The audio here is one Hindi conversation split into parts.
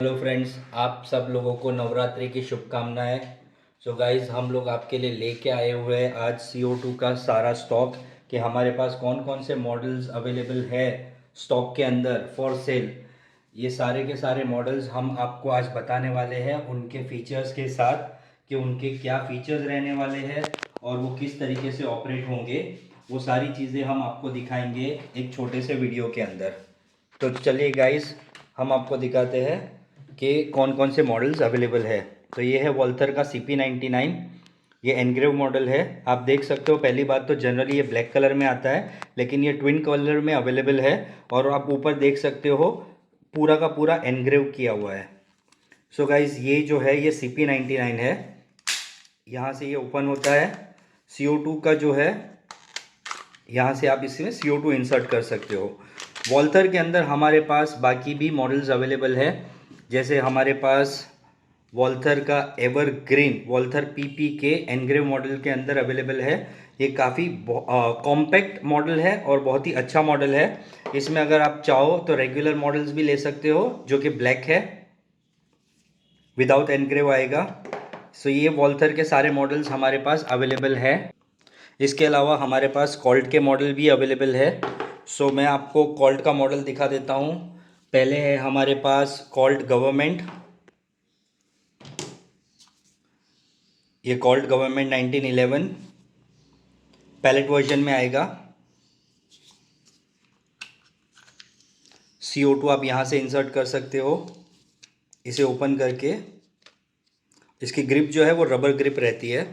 हेलो फ्रेंड्स, आप सब लोगों को नवरात्रि की शुभकामनाएं। सो गाइस, हम लोग आपके लिए लेके आए हुए हैं आज CO2 का सारा स्टॉक कि हमारे पास कौन कौन से मॉडल्स अवेलेबल है स्टॉक के अंदर फॉर सेल। ये सारे के सारे मॉडल्स हम आपको आज बताने वाले हैं उनके फीचर्स के साथ कि उनके क्या फीचर्स रहने वाले हैं और वो किस तरीके से ऑपरेट होंगे। वो सारी चीज़ें हम आपको दिखाएंगे एक छोटे से वीडियो के अंदर। तो चलिए गाइस, हम आपको दिखाते हैं कि कौन कौन से मॉडल्स अवेलेबल है। तो ये है वॉल्थर का CP99। ये एनग्रेव मॉडल है। आप देख सकते हो, पहली बात तो जनरली ये ब्लैक कलर में आता है, लेकिन ये ट्विन कलर में अवेलेबल है। और आप ऊपर देख सकते हो पूरा का पूरा एनग्रेव किया हुआ है। सो गाइज, ये जो है ये CP99 है। यहाँ से ये ओपन होता है। CO2 का जो है, यहाँ से आप इसमें CO2 इंसर्ट कर सकते हो। वॉल्थर के अंदर हमारे पास बाकी भी मॉडल्स अवेलेबल है, जैसे हमारे पास वॉल्थर का एवरग्रीन वॉल्थर PP के एनग्रेव मॉडल के अंदर अवेलेबल है। ये काफ़ी कॉम्पैक्ट मॉडल है और बहुत ही अच्छा मॉडल है। इसमें अगर आप चाहो तो रेगुलर मॉडल्स भी ले सकते हो जो कि ब्लैक है, विदाउट एनग्रेव आएगा। सो ये वॉल्थर के सारे मॉडल्स हमारे पास अवेलेबल है। इसके अलावा हमारे पास कॉल्ट के मॉडल भी अवेलेबल है। सो मैं आपको कॉल्ट का मॉडल दिखा देता हूँ। पहले है हमारे पास कॉल्ट गवर्नमेंट। ये कॉल्ट गवर्नमेंट 1911 पैलेट वर्जन में आएगा। CO2 आप यहाँ से इंसर्ट कर सकते हो इसे ओपन करके। इसकी ग्रिप जो है वो रबर ग्रिप रहती है।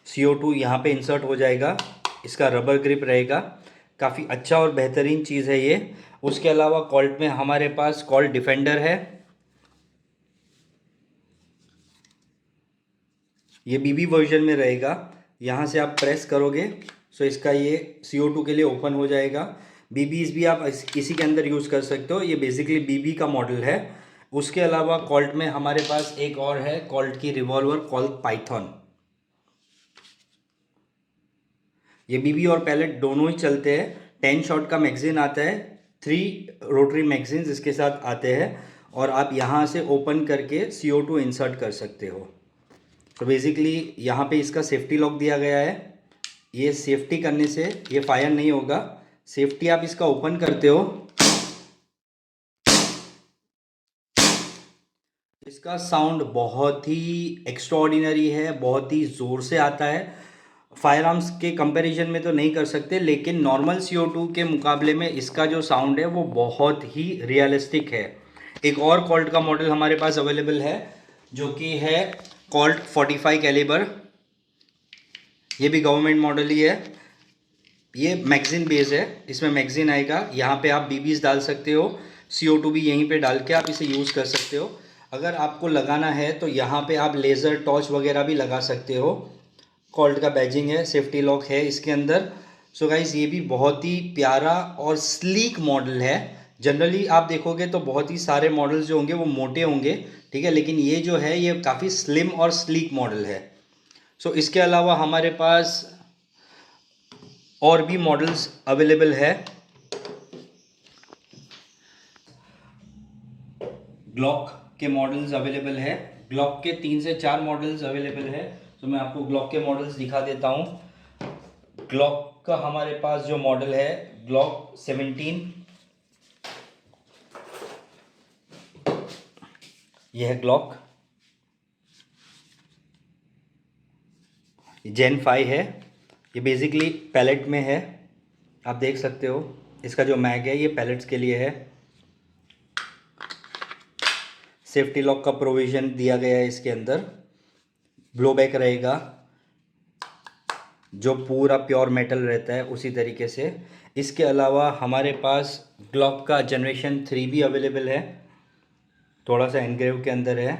CO2 यहाँ पे इंसर्ट हो जाएगा, इसका रबर ग्रिप रहेगा। काफ़ी अच्छा और बेहतरीन चीज़ है ये। उसके अलावा कॉल्ट में हमारे पास कॉल्ट डिफेंडर है। ये BB वर्जन में रहेगा। यहाँ से आप प्रेस करोगे सो इसका ये CO2 के लिए ओपन हो जाएगा। BBs भी आप इसी के अंदर यूज़ कर सकते हो। ये बेसिकली BB का मॉडल है। उसके अलावा कॉल्ट में हमारे पास एक और है, कॉल्ट की रिवॉल्वर कॉल्ट पाइथन। ये BB और पैलेट दोनों ही चलते हैं। 10 शॉट का मैगजीन आता है, 3 रोटरी मैगजीन्स इसके साथ आते हैं। और आप यहाँ से ओपन करके CO2 इंसर्ट कर सकते हो। तो बेसिकली यहाँ पे इसका सेफ्टी लॉक दिया गया है। ये सेफ्टी करने से ये फायर नहीं होगा। सेफ्टी आप इसका ओपन करते हो, इसका साउंड बहुत ही एक्स्ट्राऑर्डिनरी है, बहुत ही ज़ोर से आता है। फायर आर्म्स के कंपैरिजन में तो नहीं कर सकते, लेकिन नॉर्मल CO2 के मुकाबले में इसका जो साउंड है वो बहुत ही रियलिस्टिक है। एक और कॉल्ट का मॉडल हमारे पास अवेलेबल है जो कि है कॉल्ट 45 कैलिबर। ये भी गवर्नमेंट मॉडल ही है। ये मैगजीन बेस है, इसमें मैगजीन आएगा। यहाँ पे आप BBs डाल सकते हो, CO2 भी यहीं पे डाल के आप इसे यूज़ कर सकते हो। अगर आपको लगाना है तो यहाँ पे आप लेज़र टॉर्च वगैरह भी लगा सकते हो। कॉल्ट का बैजिंग है, सेफ्टी लॉक है इसके अंदर। सो गाइस, ये भी बहुत ही प्यारा और स्लीक मॉडल है। जनरली आप देखोगे तो बहुत ही सारे मॉडल्स जो होंगे वो मोटे होंगे, ठीक है, लेकिन ये जो है ये काफ़ी स्लिम और स्लीक मॉडल है। सो इसके अलावा हमारे पास और भी मॉडल्स अवेलेबल है। ग्लॉक के मॉडल्स अवेलेबल है। ग्लॉक के 3 से 4 मॉडल्स अवेलेबल है। तो मैं आपको ग्लॉक के मॉडल्स दिखा देता हूँ। ग्लॉक का हमारे पास जो मॉडल है ग्लॉक 17, यह है ग्लॉक Gen 5 है। ये बेसिकली पैलेट में है, आप देख सकते हो। इसका जो मैग है ये पैलेट्स के लिए है। सेफ्टी लॉक का प्रोविज़न दिया गया है इसके अंदर। ब्लो बैक रहेगा जो पूरा प्योर मेटल रहता है उसी तरीके से। इसके अलावा हमारे पास ग्लॉक का जनरेशन 3 भी अवेलेबल है, थोड़ा सा एनग्रेव के अंदर है।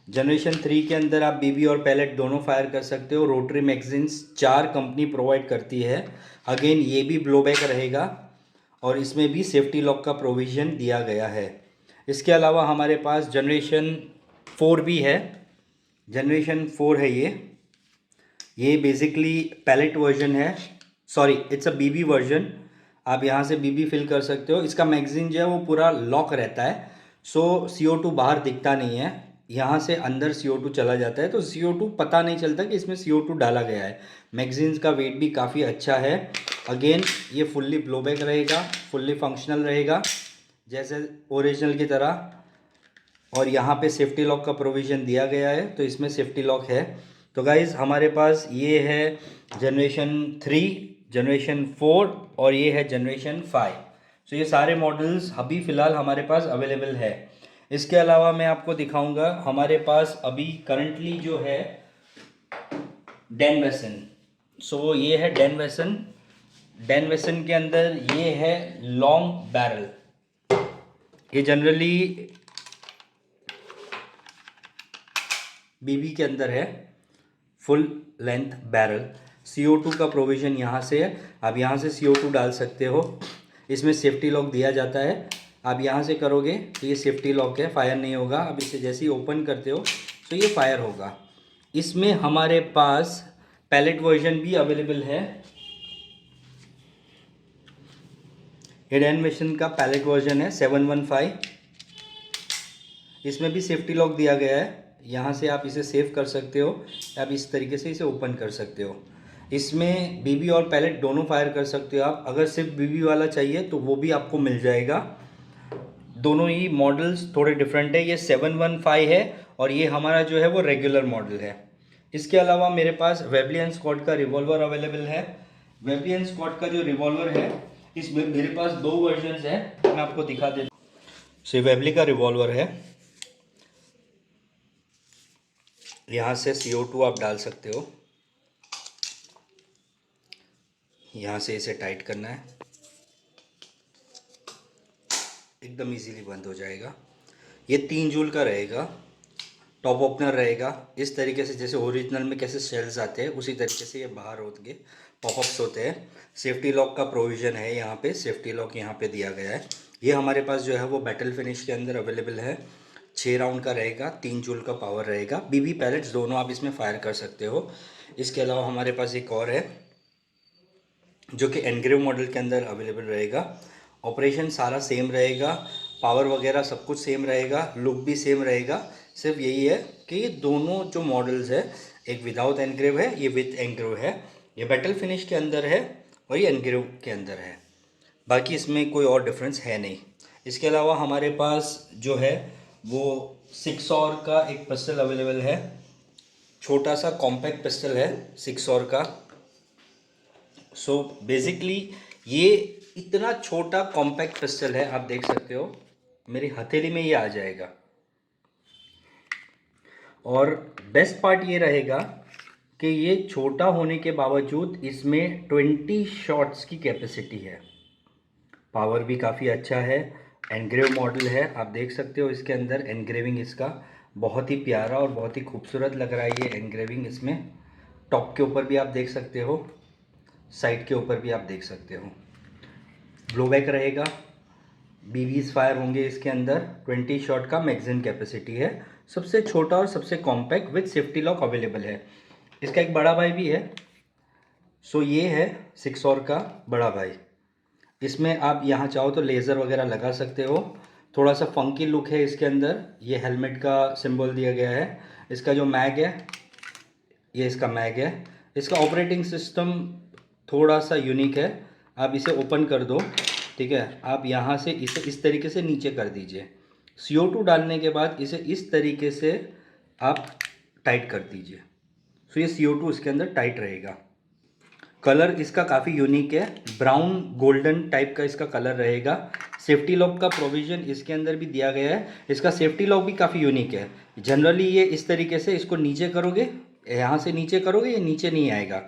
जनरेशन 3 के अंदर आप BB और पैलेट दोनों फायर कर सकते हो। रोटरी मैगजीन्स 4 कंपनी प्रोवाइड करती है। अगेन ये भी ब्लो बैक रहेगा और इसमें भी सेफ्टी लॉक का प्रोविज़न दिया गया है। इसके अलावा हमारे पास जनरेशन 4 भी है। जनरेशन 4 है ये बेसिकली पैलेट वर्जन है, sorry it's a BB version. आप यहाँ से BB फिल कर सकते हो। इसका मैगजीन जो है वो पूरा लॉक रहता है, सो CO2 बाहर दिखता नहीं है, यहाँ से अंदर CO2 चला जाता है, तो CO2 पता नहीं चलता कि इसमें CO2 डाला गया है। मैगजीन्स का वेट भी काफ़ी अच्छा है। अगेन ये फुल्ली ब्लोबैक रहेगा, फुल्ली फंक्शनल रहेगा जैसे ओरिजिनल की तरह। और यहाँ पे सेफ्टी लॉक का प्रोविज़न दिया गया है, तो इसमें सेफ्टी लॉक है। तो गाइज़ हमारे पास ये है जनरेशन 3, जनरेशन 4 और ये है जनरेशन 5। तो ये सारे मॉडल्स अभी फ़िलहाल हमारे पास अवेलेबल है। इसके अलावा मैं आपको दिखाऊंगा हमारे पास अभी करंटली जो है डैन वेसन। सो ये है डैन वेसन। डैन वेसन के अंदर ये है लॉन्ग बैरल। ये जनरली बीबी के अंदर है फुल लेंथ बैरल। CO2 का प्रोविज़न यहाँ से है, आप यहाँ से CO2 डाल सकते हो। इसमें सेफ्टी लॉक दिया जाता है, आप यहाँ से करोगे तो ये सेफ्टी लॉक है, फायर नहीं होगा। अब इसे जैसे ही ओपन करते हो तो ये फायर होगा। इसमें हमारे पास पैलेट वर्जन भी अवेलेबल है। हिडन मिशन का पैलेट वर्जन है 715। इसमें भी सेफ्टी लॉक दिया गया है, यहाँ से आप इसे सेव कर सकते हो, आप इस तरीके से इसे ओपन कर सकते हो। इसमें बीबी और पैलेट दोनों फायर कर सकते हो आप। अगर सिर्फ बीबी वाला चाहिए तो वो भी आपको मिल जाएगा। दोनों ही मॉडल्स थोड़े डिफरेंट है। ये 715 है और ये हमारा जो है वो रेगुलर मॉडल है। इसके अलावा मेरे पास वेबली एंड स्कॉट का रिवॉल्वर अवेलेबल है। वेबली एंड स्कॉट का जो रिवॉल्वर है इसमें मेरे पास 2 वर्जन्स है, मैं आपको दिखा देता हूँ। सो वेबली का रिवॉल्वर है, यहाँ से CO2 आप डाल सकते हो, यहाँ से इसे टाइट करना है, एकदम इजीली बंद हो जाएगा। ये 3 जूल का रहेगा, टॉप ओपनर रहेगा। इस तरीके से जैसे ओरिजिनल में कैसे शेल्स आते हैं उसी तरीके से ये बाहर होंगे, पॉपअप्स होते हैं। सेफ्टी लॉक का प्रोविज़न है, यहाँ पे सेफ्टी लॉक यहाँ पे दिया गया है। ये हमारे पास जो है वो बैटल फिनिश के अंदर अवेलेबल है। 6 राउंड का रहेगा, 3 जूल का पावर रहेगा। बीबी पैलेट्स दोनों आप इसमें फायर कर सकते हो। इसके अलावा हमारे पास एक और है जो कि एनग्रेव मॉडल के अंदर अवेलेबल रहेगा। ऑपरेशन सारा सेम रहेगा, पावर वगैरह सब कुछ सेम रहेगा, लुक भी सेम रहेगा। सिर्फ यही है कि ये दोनों जो मॉडल्स है, एक विदाउट एनग्रेव है, ये विथ एनग्रेव है। ये बैटल फिनिश के अंदर है और ये एनग्रेव के अंदर है। बाकी इसमें कोई और डिफरेंस है नहीं। इसके अलावा हमारे पास जो है वो 6 और का एक पिस्टल अवेलेबल है। छोटा सा कॉम्पैक्ट पिस्टल है 6 और का। सो बेसिकली ये इतना छोटा कॉम्पैक्ट पिस्टल है, आप देख सकते हो मेरी हथेली में ये आ जाएगा। और बेस्ट पार्ट ये रहेगा कि ये छोटा होने के बावजूद इसमें 20 शॉट्स की कैपेसिटी है। पावर भी काफ़ी अच्छा है। एनग्रेव मॉडल है, आप देख सकते हो इसके अंदर एनग्रेविंग इसका बहुत ही प्यारा और बहुत ही खूबसूरत लग रहा है। ये एनग्रेविंग इसमें टॉप के ऊपर भी आप देख सकते हो, साइड के ऊपर भी आप देख सकते हो। ब्लोबैक रहेगा, बीवीज फायर होंगे इसके अंदर। 20 शॉट का मैगजीन कैपेसिटी है, सबसे छोटा और सबसे compact with safety lock available है। इसका एक बड़ा भाई भी है। सो ये है 6 और का बड़ा भाई। इसमें आप यहाँ चाहो तो लेज़र वगैरह लगा सकते हो। थोड़ा सा फंकी लुक है इसके अंदर। ये हेलमेट का सिंबल दिया गया है। इसका जो मैग है, ये इसका मैग है। इसका ऑपरेटिंग सिस्टम थोड़ा सा यूनिक है। आप इसे ओपन कर दो, ठीक है। आप यहाँ से इसे इस तरीके से नीचे कर दीजिए। CO2 डालने के बाद इसे इस तरीके से आप टाइट कर दीजिए। तो ये CO2 इसके अंदर टाइट रहेगा। कलर इसका काफ़ी यूनिक है, ब्राउन गोल्डन टाइप का इसका कलर रहेगा। सेफ्टी लॉक का प्रोविज़न इसके अंदर भी दिया गया है। इसका सेफ्टी लॉक भी काफ़ी यूनिक है। जनरली ये इस तरीके से इसको नीचे करोगे, यहाँ से नीचे करोगे, ये नीचे नहीं आएगा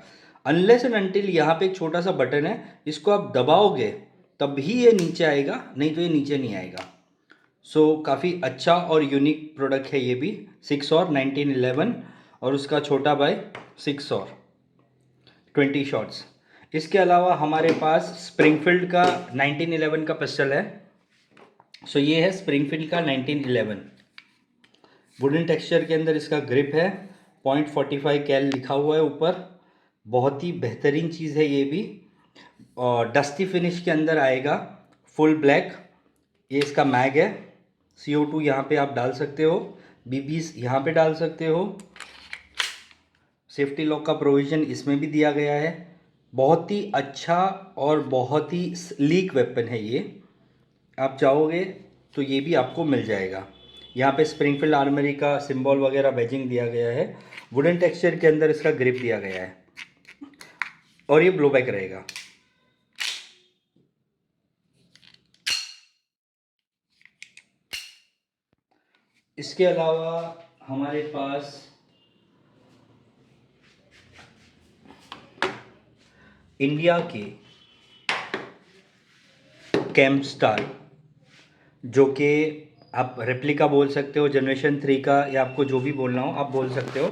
अनलेस एंड अनटिल यहाँ पे एक छोटा सा बटन है, इसको आप दबाओगे तब ही ये नीचे आएगा, नहीं तो ये नीचे नहीं आएगा। सो काफ़ी अच्छा और यूनिक प्रोडक्ट है ये भी। 6 और 1911 और उसका छोटा भाई 6 और 20 शॉट्स। इसके अलावा हमारे पास स्प्रिंगफील्ड का 1911 का पिस्टल है। सो ये है स्प्रिंगफील्ड का 1911। वुडन टेक्सचर के अंदर इसका ग्रिप है, .45 कैल लिखा हुआ है ऊपर। बहुत ही बेहतरीन चीज़ है ये भी। और डस्टी फिनिश के अंदर आएगा, फुल ब्लैक। ये इसका मैग है, CO2 यहाँ पे आप डाल सकते हो, BBs यहाँ पे डाल सकते हो। सेफ्टी लॉक का प्रोविज़न इसमें भी दिया गया है। बहुत ही अच्छा और बहुत ही स्लीक वेपन है ये। आप चाहोगे तो ये भी आपको मिल जाएगा। यहाँ पे स्प्रिंगफील्ड आर्मरी का सिंबल वगैरह बैजिंग दिया गया है। वुडन टेक्सचर के अंदर इसका ग्रिप दिया गया है और ये ब्लो बैक रहेगा। इसके अलावा हमारे पास इंडिया के कैंप स्टार, जो कि आप रेप्लिका बोल सकते हो, जनरेशन 3 का, या आपको जो भी बोलना हो आप बोल सकते हो।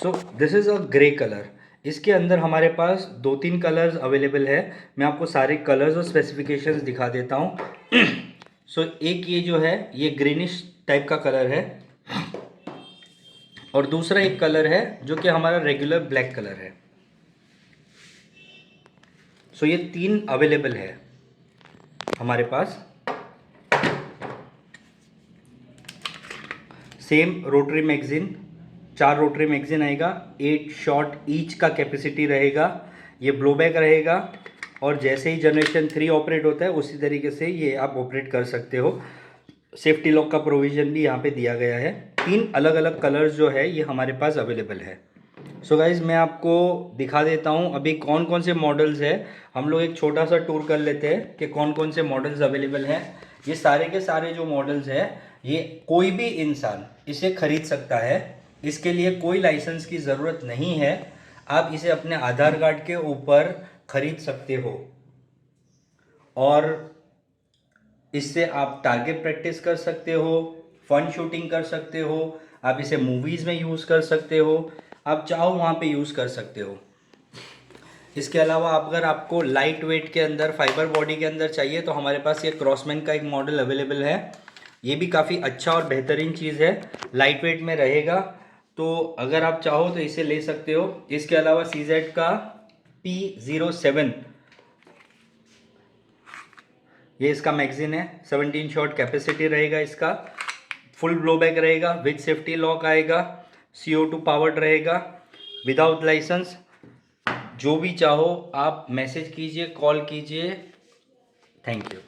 So this is a grey colour. इसके अंदर हमारे पास 2-3 कलर्स अवेलेबल है। मैं आपको सारे कलर्स और स्पेसिफिकेशंस दिखा देता हूँ। सो एक ये जो है ये ग्रीनिश टाइप का कलर है, और दूसरा एक कलर है जो कि हमारा रेगुलर ब्लैक कलर है। सो ये 3 अवेलेबल है हमारे पास। Same rotary magazine, 4 rotary magazine आएगा, 8 शॉट ईच का कैपेसिटी रहेगा। ये ब्लोबैक रहेगा, और जैसे ही जनरेशन 3 ऑपरेट होता है उसी तरीके से ये आप ऑपरेट कर सकते हो। सेफ्टी लॉक का प्रोविज़न भी यहाँ पे दिया गया है। 3 अलग अलग कलर्स जो है ये हमारे पास अवेलेबल है। सो गाइज़ मैं आपको दिखा देता हूँ अभी कौन कौन से मॉडल्स है। हम लोग एक छोटा सा टूर कर लेते हैं कि कौन कौन से मॉडल्स अवेलेबल हैं। ये सारे के सारे जो मॉडल्स हैं ये कोई भी इंसान इसे खरीद सकता है। इसके लिए कोई लाइसेंस की ज़रूरत नहीं है। आप इसे अपने आधार कार्ड के ऊपर खरीद सकते हो, और इससे आप टारगेट प्रैक्टिस कर सकते हो, फन शूटिंग कर सकते हो, आप इसे मूवीज़ में यूज़ कर सकते हो, आप चाहो वहाँ पे यूज़ कर सकते हो। इसके अलावा अगर आपको लाइट वेट के अंदर, फाइबर बॉडी के अंदर चाहिए, तो हमारे पास ये क्रॉसमैन का एक मॉडल अवेलेबल है। ये भी काफ़ी अच्छा और बेहतरीन चीज़ है, लाइट वेट में रहेगा, तो अगर आप चाहो तो इसे ले सकते हो। इसके अलावा CZ का P07, ये इसका मैगजीन है, 17 शॉट कैपेसिटी रहेगा इसका, फुल ब्लोबैक रहेगा, विद सेफ्टी लॉक आएगा, CO2 पावर्ड रहेगा, विदाउट लाइसेंस। जो भी चाहो आप मैसेज कीजिए, कॉल कीजिए। Thank you.